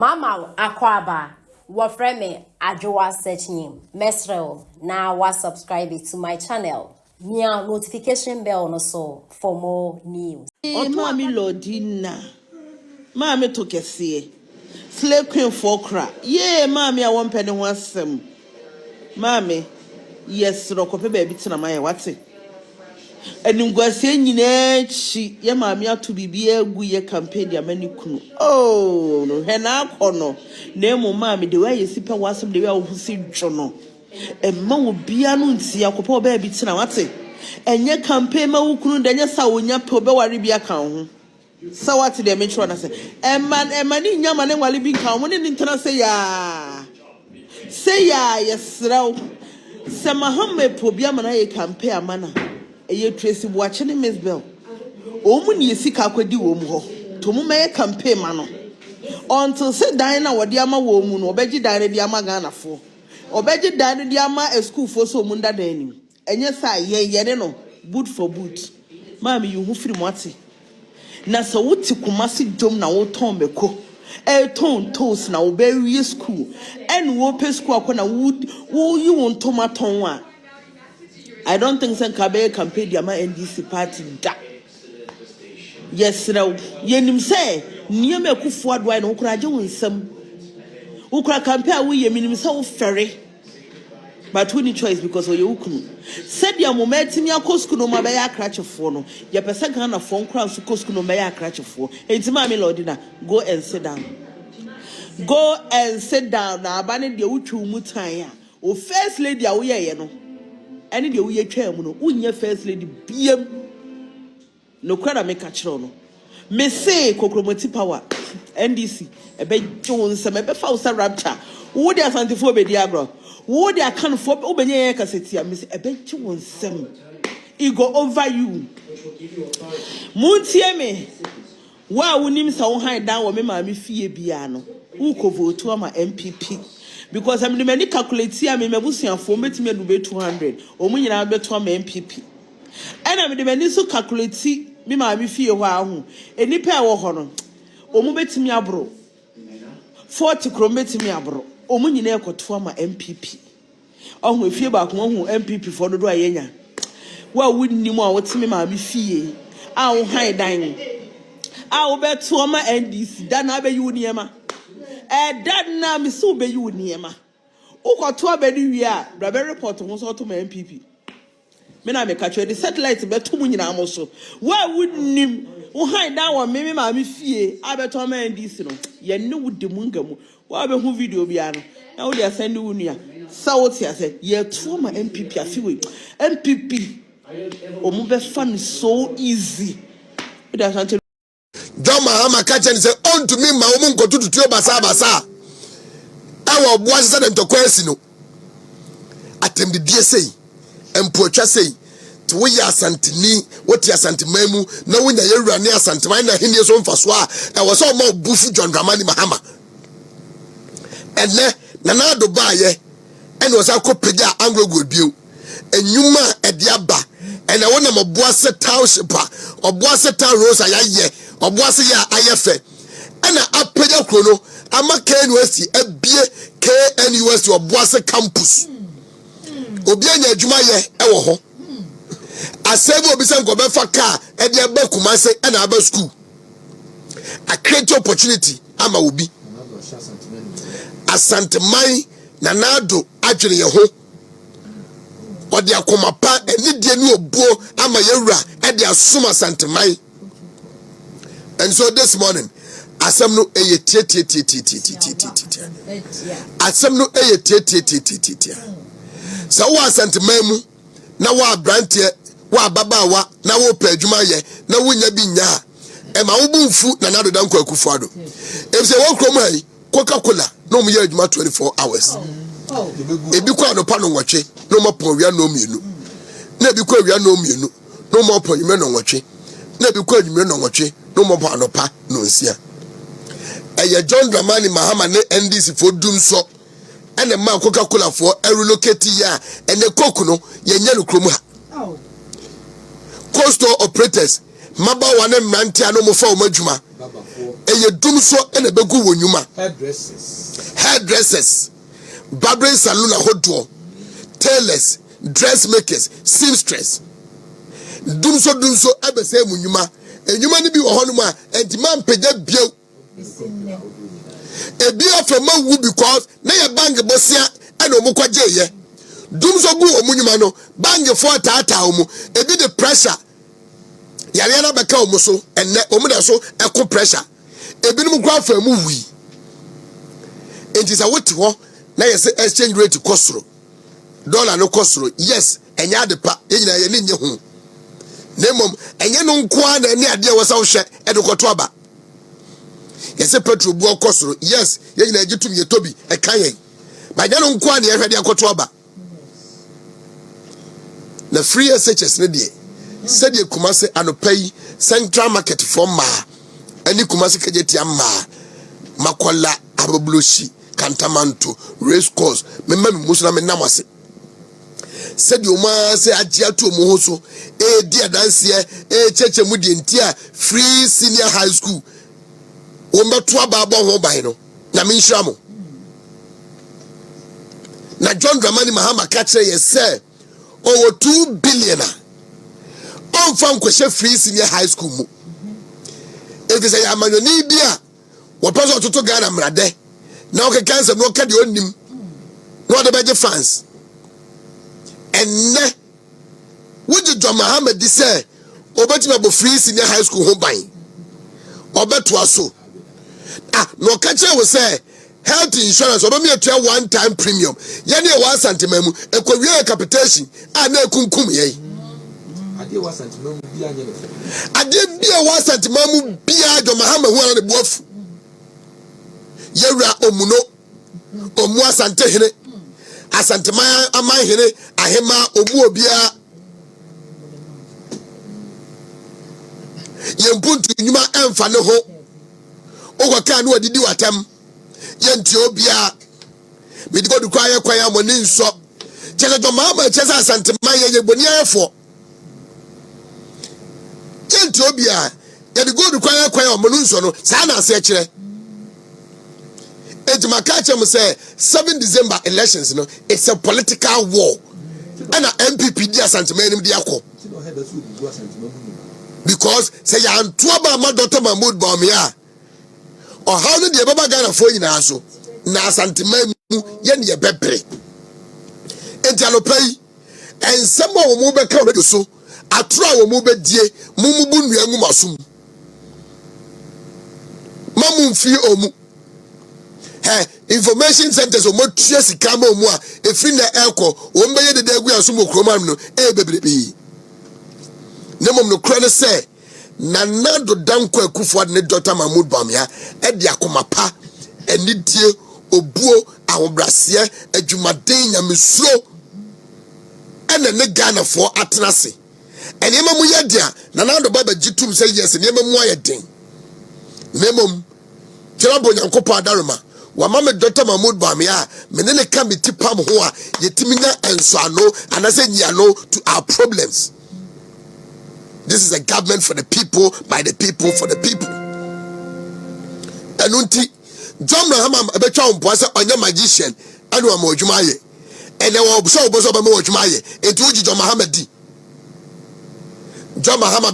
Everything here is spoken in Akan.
Mama Akwaba, what friend Ajoa search name, Mesrel, now was subscribe to my channel. Nia notification bell no so for more news. Mami Lordina, Mami took a see. Slave queen for crack. Yea, Mami, I won't penny one sem. Mami, yes, Rokope baby to my what's it? And you go saying in she, ye mamma to be a good campaign, ya many kunu. Oh, no, Hena Kono. Name Mammi, the way you sip a wasp, the way who see Jono. And Mo will be announced, ya copo baby to now what's it? And ye campaign, Mo couldn't then yes, I will not put a ribia count. So what did they make sure I say? And man, in Yaman and Wally be count, when in say ya. Say ya, yes, Row. Samahame Pobiamana campaign manner. Eye Tracy watching Miss Bell. Omu ni sika kwedi wom ho. Tomu me campaign mano. Until say dine na wodi ama wo mu no obeji dine di ama Ghana fo. Obeji dine di ama a school fo so mu nda danim. Enye sa ye no boot for boot. Mami you hu firi mwati. Na so wuti kumasi dom na wo ton beko. Ton toast na wo be school. En wo pe school akona wo you won tomaton wa. I don't think San Kabe campaign the NDC party da. Yes, now, yenim say, near me kufuad wine, Ukraja win some. Ukra campaign we minim so ferry. But we need choice because of your ukunu. Said your moment in your coscuno mabaya cratch of phone. Your person can a phone crown to coscuno maya cratch of phone. It's Mammy Lordina. Go and sit down. Go and sit down now. Banning the uchu mutaya. O first lady away, you know. Any day we chairman, unya first lady BM. No crowd make a chrono. Me say Kokromoti power, NDC, a bed Jones, a maybe Fausa rapture. Would they asante for Bediagro? Would they account for Obenya Cassetia, Miss a bed Jones sem? Ego over you. Muntieme. Why would him so high down or me mammy fee piano? Who could vote to my MPP? Because I'm the many calculate here, me busian for me to be 200 or me na be to my MPP. And I'm the many so calculate me my fee wow. Any pair of honor. O mu bet me abro. 40 cromete me abro. O mu nyina ekoto my MPP. Oh we fee back one MPP for the do ayenya. Wa wunni mu a wotime ma me fee. A wo han dan. A wo beto ma NDC da na be yu niema. That na me so be you niema. Ukoto abedi wi a brabe report ho so to my MPP. Me na me ka the satellite be to mu nyina mo so. Wa wunnim wo han dan wo me ma me fie abeto ma NDC no. Ye ne wudi mu ngamu. Wa be hu video bia no. Na wo dey send wo nua. Sa wo tia say ye to ma MPP afiwe. MPP omu be fan so easy. It doesn't John Mahama catch and say, on to me, my woman go to Basa. I will watch that and to question. Attempt the DSA and Pocha say, to we are Santini, what ya Santimemu, knowing that you're near Santimina, Hindia's own Faswa, I was all more buffy John Dramani Mahama. And then Nanado Baye, and was our copia Anglo good view, and Yuma at Yaba, and I want them a Boise Township or Boise Town Rosa Yaye. Obwase ya ayefe ana apenya krono ama KNUST ebie KNUST Obwase campus obi anya adwuma ye ewo ho asebe obi se nko be fa car e de ba Kumase ana aba school a create opportunity ama obi asanteman nanado adwene ye ho odi akomapa eni die ni obuo ama yewura e de asoma asanteman. And so this morning, Asemno eye tie. Asemno eye tie. So wa santememu na wa brantie wa babawa na wo padwuma ye na wonya bi nya e ma wo bumfu na nado danko akufuado. If say wo krom hai Coca-Cola no mu ye adwuma 24 hours. Ebi kwa no pa no nwotwe no mo pon wia no mienu. Na ebi kwa wia no mienu no mo pon yime no nwotwe. Na ebi kwa yime no nwotwe no more panopa no nsia. Eye John Dramani Mahama ne NDC for dum so. And a man Coca-Cola for a relocate ya and the cocoa no ye nyelu krom ha. Coastal operators maba wane mrantia no mo fa o madwuma eye dum so ene begu wo nyuma hairdressers barbering salon ahodo tailors dressmakers seamstress dum so abese mu nyuma enyuma ni bi wo hono ma entima mpagya bio ebi afema wu because na ye bank bosia ene omukwaje ye dum so gu omunyuma no bank for tata omu ebi the pressure yare na beka omu so enne omu da so eko pressure ebi num kwa fa mu wi enti sa wote ho na ye se exchange rate kosoro dollar no kosoro yes enya de pa enyina ye ne nye hu nemom enye no nko na ni ade wo sa wo hwe edukoto aba yese petrol bu kosoro yes enyina egitum ye tobi e kan ye ba nya no nko na ye hwe de akoto aba na free SHS ne de said ye Kumasi anopai central market for ma any Kumasi kejeti ma makola abobloshi kantamanto race course memma musuna me namase said you ma say agia to mo so dia dance cheche mu de ntia free senior high school wo meto aba ho ban no na me nhira mo na John Dramani Mahama catcher ye say over 2 billion on fan kwese free senior high school mu if say amanyoni bia wo person toto Ghana mrade na o cancer no ka de onim no de beje fans enne wuji John Mahama di say obetima bo free senior high school ho ban obeto aso no catcher we say health insurance obo me atua one time premium ye na 1 centime mu ekowie capitation na ekunkum ye ade 1 centime mu bia anye ade bia 1 centime mu bia John Mahama hu ana de boafu yewura omuno omu asante hene asantema aman hene ahema omu obia yempuntu nyuma emfa ne ho ogwaka na odidi watam yenti obia medigo du kwa ye kwaya mo ni nso chese John Mahama chese asante man ye boni ayefo yenti obia ye digo du kwa ye kwaya mo ni nso no sa na ase kire ejima ka chem say 7 December elections no it's a political war and MPP di asante man nim di akọ because say ya antoba ma Dr. Mahmoud Bawumia o how no de baba Ghana fo nyina so na asante man mu ye ne bebre enti alopai ensem wo mu be ka o so atro wo mu be die mu bu nua ngu masum mamu mfi omu information centers o motua sika ma omu a efri na elko o mbe ye de agu asum okromam no bebrebe nemom no kra ne say Nanado Danko Akufo ne Dr. Mahmoud Bawumia e de akoma pa enidie obuo ahobrase adwumaden nyamesuro ene ne Ghana for atenase enema mu ye dia Nanado baba gitum say yes enema mu ayeden nemom kirabo nyankopa adarema wa mama Dr. Mahmoud Bawumia menene committee pam ho a yetiminya ensoano anase nyiano to our problems. This is a government for the people, by the people, for the people. Enunti John Mahama ebetwa ompo ase onye magician anu amodwumaye ene wo so oboso ba mo odwumaye enti uji John Mahama di John Mahama